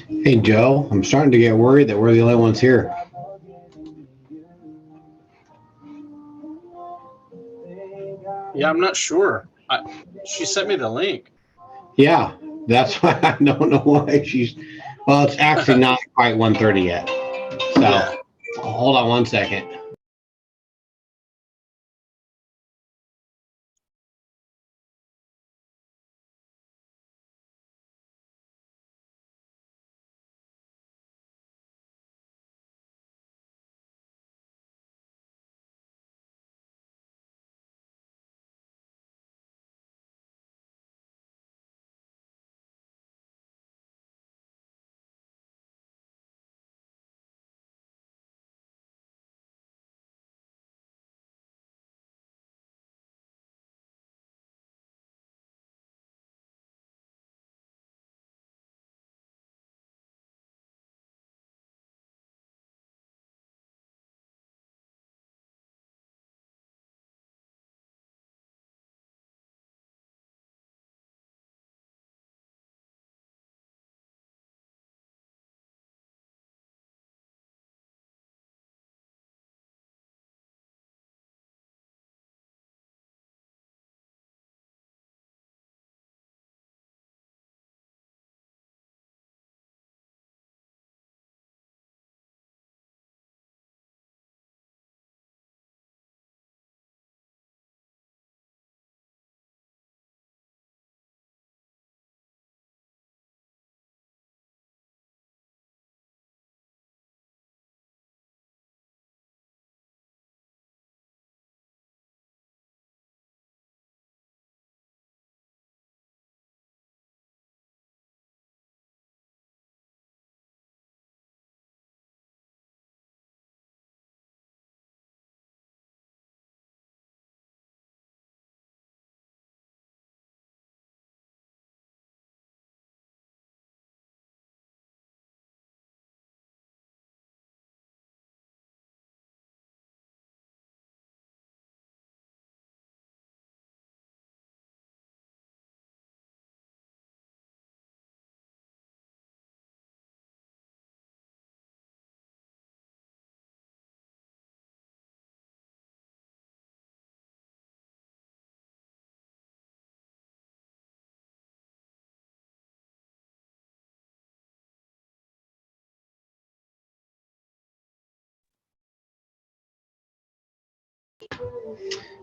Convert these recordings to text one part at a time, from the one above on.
Hey Joe, I'm starting to get worried that we're the only ones here. Yeah, I'm not sure. She sent me the link. Yeah, that's why I don't know why she's. Well, it's actually not quite 1:30 yet. So Yeah. hold on one second.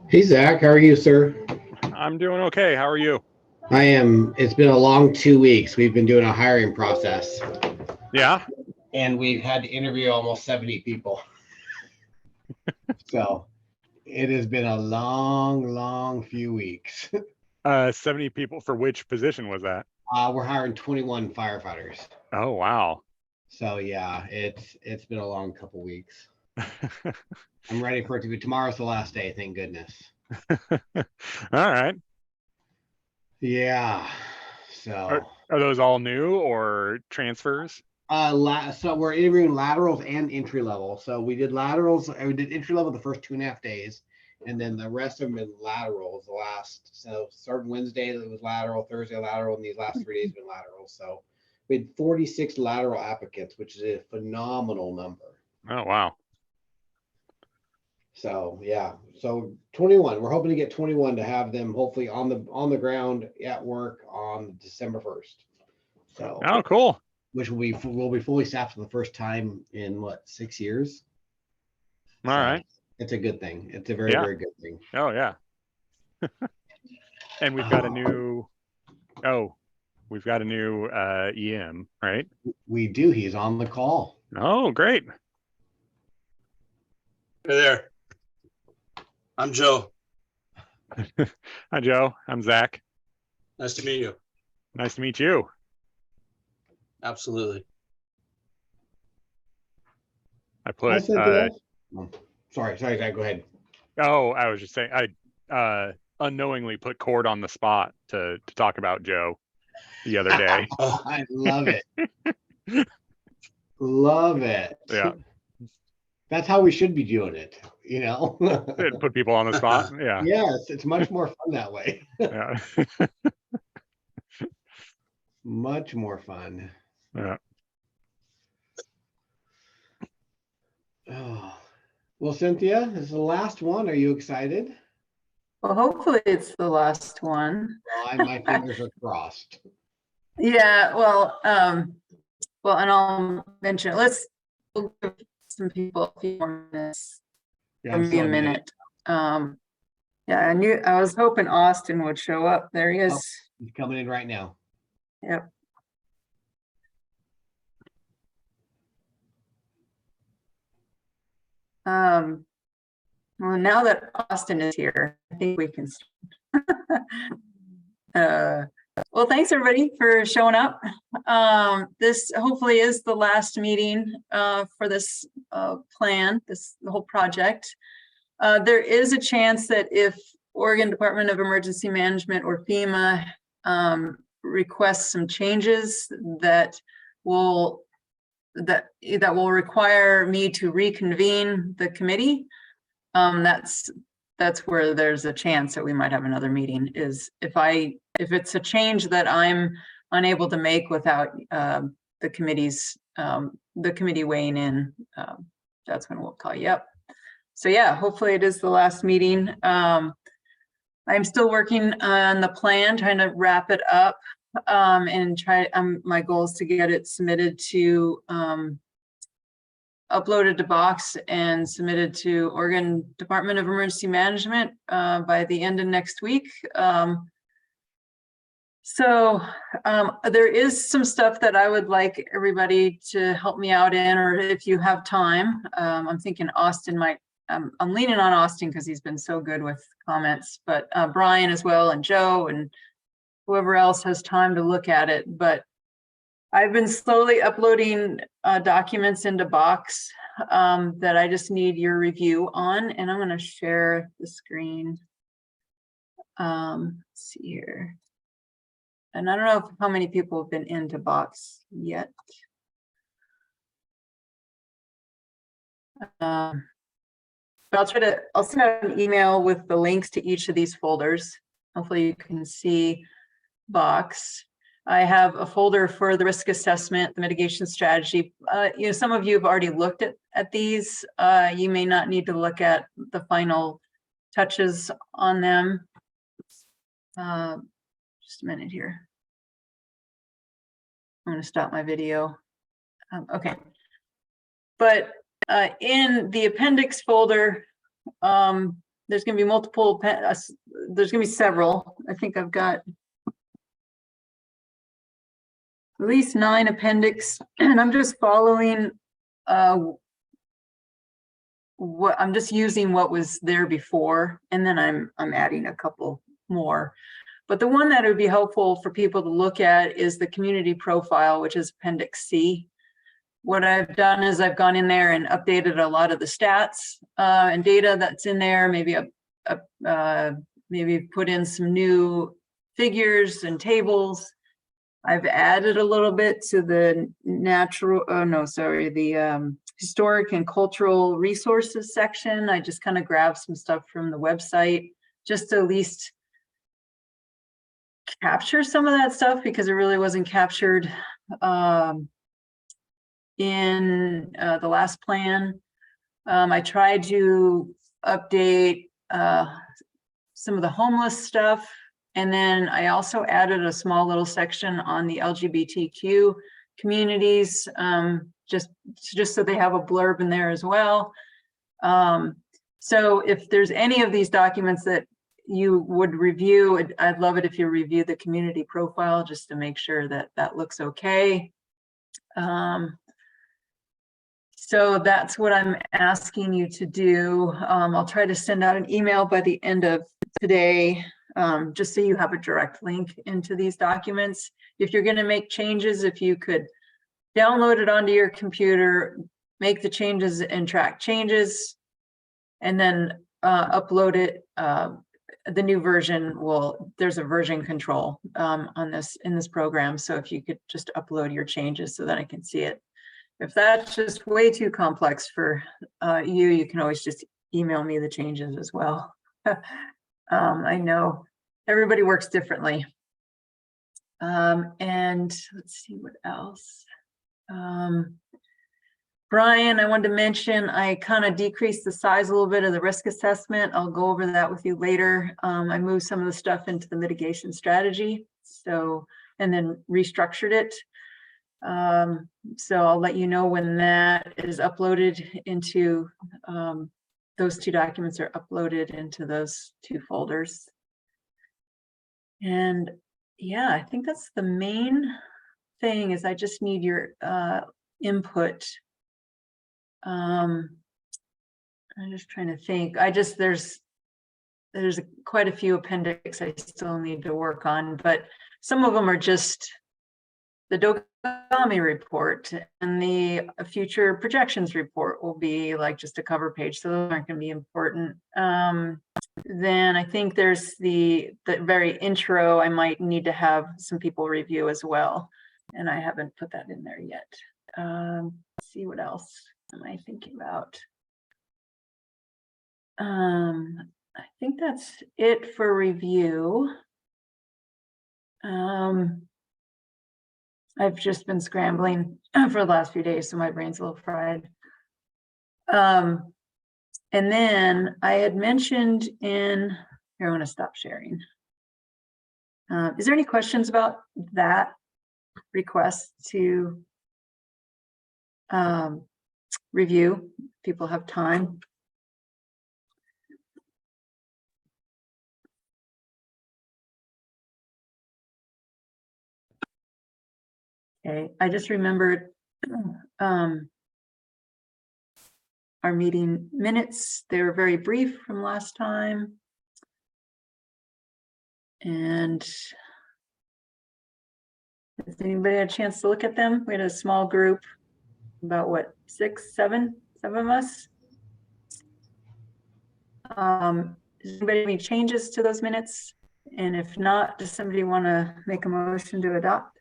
Hey Zach, how are you, sir? I'm doing okay. How are you? I am. It's been a long 2 weeks. We've been doing a hiring process, Yeah. and we've had to interview almost 70 people. So it has been a long few weeks. 70 people for which position was that? We're hiring 21 firefighters. Oh, wow. So yeah, it's been a long couple weeks. I'm ready for it to be tomorrow's the last day, thank goodness. All right. Yeah. Are, So are those all new or transfers? so we're interviewing laterals and entry level. So we did laterals, we did entry level the first 2.5 days, and then the rest of them been laterals the last. So starting Wednesday it was lateral, Thursday lateral, and these last 3 days been lateral. So we had 46 lateral applicants, which is a phenomenal number. Oh, wow. So yeah, so 21. We're hoping to get 21 to have them hopefully on the ground at work on December 1st. So Oh, cool. which will be fully staffed for the first time in what 6 years. All So right. it's a good thing. It's a very Yeah. very good thing. Oh, yeah. And we've got a new, oh, we've got a new EM, right? We do. He's on the call. Oh, great. Hey there. I'm Joe. Hi, Joe. I'm Zach. Nice to meet you. Nice to meet you. Absolutely. I I put, sent it off. Oh, sorry, Zach, go ahead. oh, I was just saying, I unknowingly put Cord on the spot to talk about Joe the other day. Oh, I love it. Love it. Yeah. That's how we should be doing it, you know? Put people on the spot. Yeah. Yes, it's much more fun that way. Yeah. Much more fun. Yeah. Oh. Well, Cynthia, this is the last one. Are you excited? Well, hopefully it's the last one. Well, my fingers are crossed. Yeah, well, and I'll mention, we'll give some people a few more minutes, Yeah, maybe a minute. Yeah, I was hoping Austin would show up. There he is. Oh. He's coming in right now. Yep. Well, now that Austin is here, I think we can. Well, thanks everybody for showing up. This hopefully is the last meeting for this plan, the whole project. There is a chance that if Oregon Department of Emergency Management or FEMA requests some changes that will require me to reconvene the committee, that's where there's a chance that we might have another meeting, is if it's a change that I'm unable to make without the committee weighing in, that's when we'll call you up. So yeah, hopefully it is the last meeting. I'm still working on the plan, trying to wrap it up, and my goal is to get it submitted to uploaded to Box and submitted to Oregon Department of Emergency Management by the end of next week. There is some stuff that I would like everybody to help me out in, or if you have time. I'm thinking Austin might, I'm leaning on Austin because he's been so good with comments, but Brian as well, and Joe, and whoever else has time to look at it. But I've been slowly uploading documents into Box that I just need your review on, and I'm going to share the screen. Let's see here. And I don't know how many people have been into Box yet. But I'll send out an email with the links to each of these folders. Hopefully you can see Box. I have a folder for the risk assessment, the mitigation strategy. Some of you have already looked at these. You may not need to look at the final touches on them. Just a minute here. I'm going to stop my video. Okay. But in the appendix folder, there's going to be multiple, there's going to be several. I think I've got at least 9 appendix, and I'm just following I'm just using what was there before, and then I'm adding a couple more. But the one that would be helpful for people to look at is the community profile, which is Appendix C. What I've done is I've gone in there and updated a lot of the stats and data that's in there, maybe maybe put in some new figures and tables. I've added a little bit to the the historic and cultural resources section. I just kind of grabbed some stuff from the website just to at least capture some of that stuff, because it really wasn't captured in the last plan. I tried to update some of the homeless stuff. And then I also added a small little section on the LGBTQ communities, just so they have a blurb in there as well. So if there's any of these documents that you would review, I'd love it if you review the community profile just to make sure that that looks okay. So that's what I'm asking you to do. I'll try to send out an email by the end of today, just so you have a direct link into these documents. If you're going to make changes, if you could download it onto your computer, make the changes and track changes, and then upload it. The new version there's a version control in this program. So if you could just upload your changes so that I can see it. If that's just way too complex for you can always just email me the changes as well. I know everybody works differently. And let's see what else. Brian, I wanted to mention, I kind of decreased the size a little bit of the risk assessment. I'll go over that with you later. I moved some of the stuff into the mitigation strategy. So, and then restructured it. So I'll let you know when that is uploaded into, those two documents are uploaded into those two folders. And yeah, I think that's the main thing is I just need your input. I'm just trying to think. There's quite a few appendix I still need to work on, but some of them are just the Dogami report, and the future projections report will be like just a cover page, so those aren't going to be important. Then I think there's the very intro I might need to have some people review as well, and I haven't put that in there yet. Let's see what else am I thinking about. I think that's it for review. I've just been scrambling for the last few days, so my brain's a little fried. And then I had mentioned here, I'm going to stop sharing. Is there any questions about that request to review? People have time. Okay, I just remembered our meeting minutes. They were very brief from last time. And has anybody had a chance to look at them? We had a small group, about what, 6, 7 of us. Does anybody have any changes to those minutes? And if not, does somebody want to make a motion to adopt?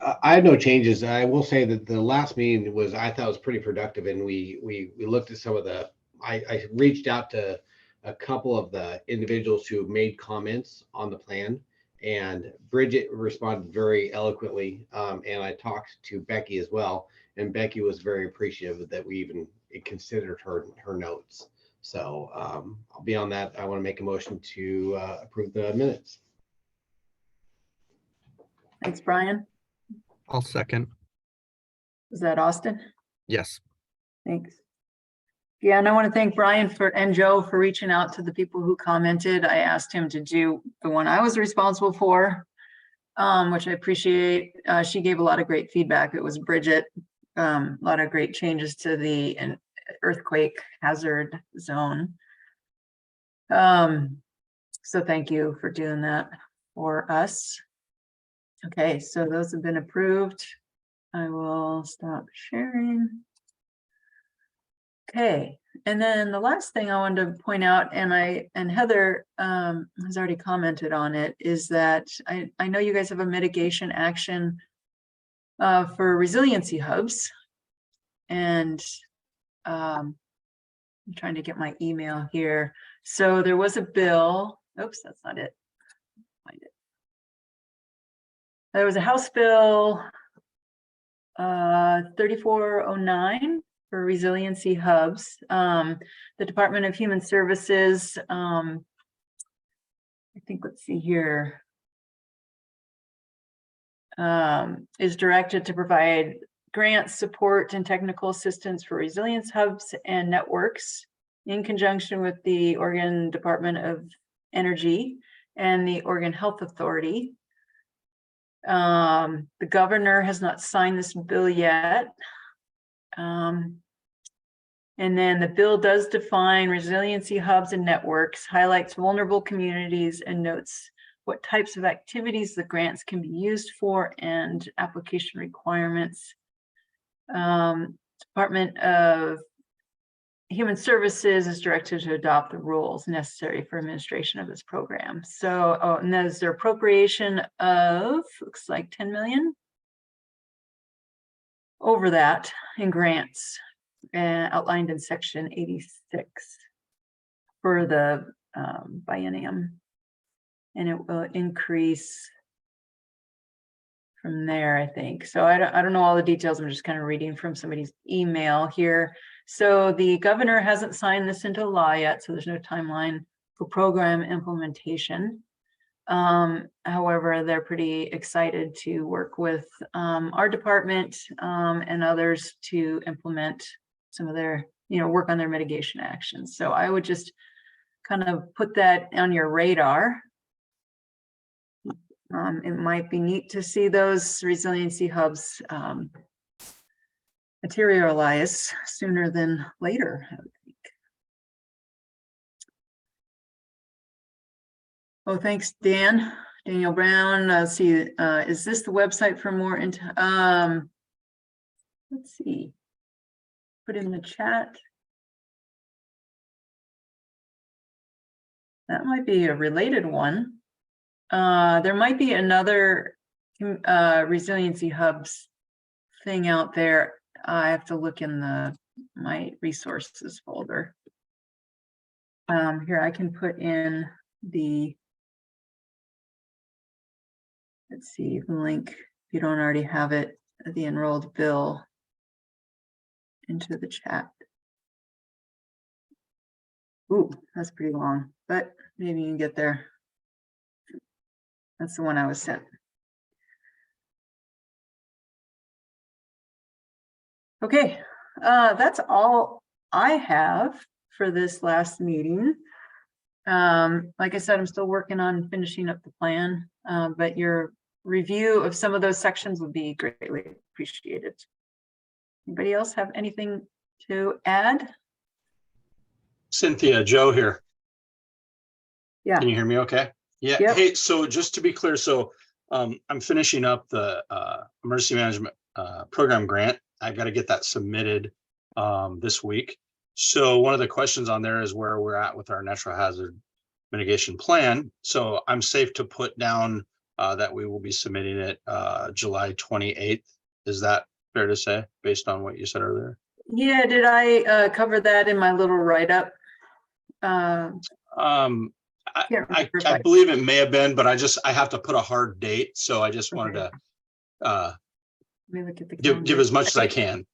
I have no changes. I will say that the last meeting I thought was pretty productive, and we looked at some of the. I reached out to a couple of the individuals who made comments on the plan, and Bridget responded very eloquently. And I talked to Becky as well, and Becky was very appreciative that we even considered her notes. So beyond that, I want to make a motion to approve the minutes. Thanks, Brian. I'll second. Is that Austin? Yes. Thanks. Yeah, and I want to thank Brian and Joe for reaching out to the people who commented. I asked him to do the one I was responsible for, which I appreciate. She gave a lot of great feedback. It was Bridget. A lot of great changes to the earthquake hazard zone. So thank you for doing that for us. Okay, so those have been approved. I will stop sharing. Okay, and then the last thing I wanted to point out, and Heather has already commented on it, is that I know you guys have a mitigation action for resiliency hubs, and I'm trying to get my email here. So there was a bill. Oops, that's not it. Find it. There was a House Bill 3409 for resiliency hubs. The Department of Human Services, I think, let's see here, is directed to provide grants, support, and technical assistance for resilience hubs and networks in conjunction with the Oregon Department of Energy and the Oregon Health Authority. The governor has not signed this bill yet. And then the bill does define resiliency hubs and networks, highlights vulnerable communities, and notes what types of activities the grants can be used for and application requirements. Department of Human Services is directed to adopt the rules necessary for administration of this program. So, and there's their appropriation of, looks like 10 million over that in grants, outlined in section 86 for the biennium. And it will increase from there, I think. So I don't know all the details. I'm just kind of reading from somebody's email here. So the governor hasn't signed this into law yet, so there's no timeline for program implementation. However, they're pretty excited to work with our department and others to implement some of their, work on their mitigation actions. So I would just kind of put that on your radar. It might be neat to see those resiliency hubs materialize sooner than later, I would think. Oh, thanks, Dan. Daniel Brown. Let's see. Is this the website for more into? Let's see. Put in the chat. That might be a related one. There might be another resiliency hubs thing out there. I have to look in my resources folder. Here I can put in the, let's see, the link, if you don't already have it, the enrolled bill into the chat. Ooh, that's pretty long, but maybe you can get there. That's the one I was sent. Okay, that's all I have for this last meeting. Like I said, I'm still working on finishing up the plan, but your review of some of those sections would be greatly appreciated. Anybody else have anything to add? Cynthia, Joe here. Yeah. Can you hear me okay? Yeah. Yep. Hey, so just to be clear, so I'm finishing up the emergency management program grant. I got to get that submitted this week. So one of the questions on there is where we're at with our natural hazard mitigation plan. So I'm safe to put down that we will be submitting it July 28th. Is that fair to say based on what you said earlier? Yeah, did I cover that in my little write-up? I believe it may have been, but I have to put a hard date. So I just wanted to let me look at the give as much as I can.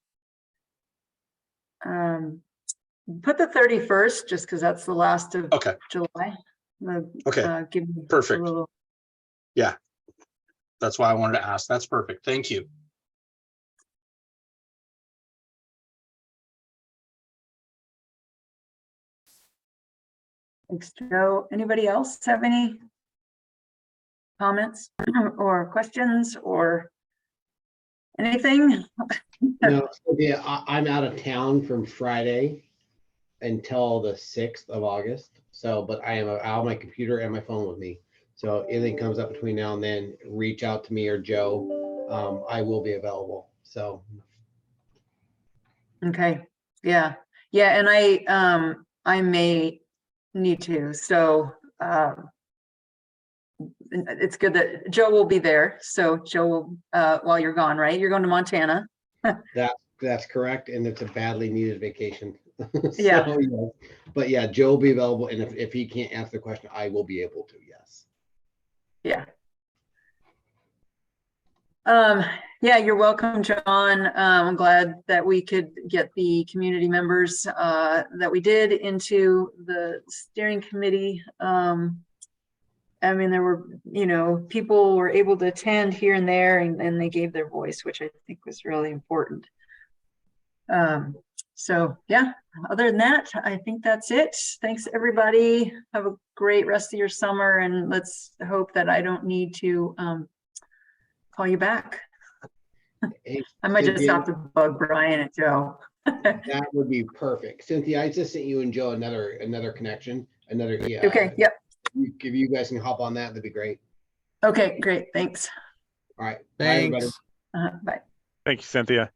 Put the 31st, just because that's the last of July. Okay. Give me Perfect. A little... Yeah, that's why I wanted to ask. That's perfect. Thank you. Thanks, Joe. Anybody else have any comments or questions or anything? No, yeah, I'm out of town from Friday until the 6th of August. So, but I am out my computer and my phone with me. So if anything comes up between now and then, reach out to me or Joe. I will be available. So. Okay. Yeah. Yeah. And I may need to. So it's good that Joe will be there. So Joe will, while you're gone, right? You're going to Montana. That's correct. And it's a badly needed vacation. Yeah. But yeah, Joe will be available. And if he can't answer the question, I will be able to. Yes. Yeah. Yeah, you're welcome, John. I'm glad that we could get the community members that we did into the steering committee. I mean, there were, people were able to attend here and there, and they gave their voice, which I think was really important. So yeah, other than that, I think that's it. Thanks, everybody. Have a great rest of your summer, and let's hope that I don't need to call you back. Hey, I might Cynthia, just have to bug Brian and Joe. that would be perfect. Cynthia, I just sent you and Joe another connection. Okay. Yep. If you guys can hop on that, that'd be great. Okay, great. Thanks. All right. Thanks. Bye, everybody. Bye. Thank you, Cynthia.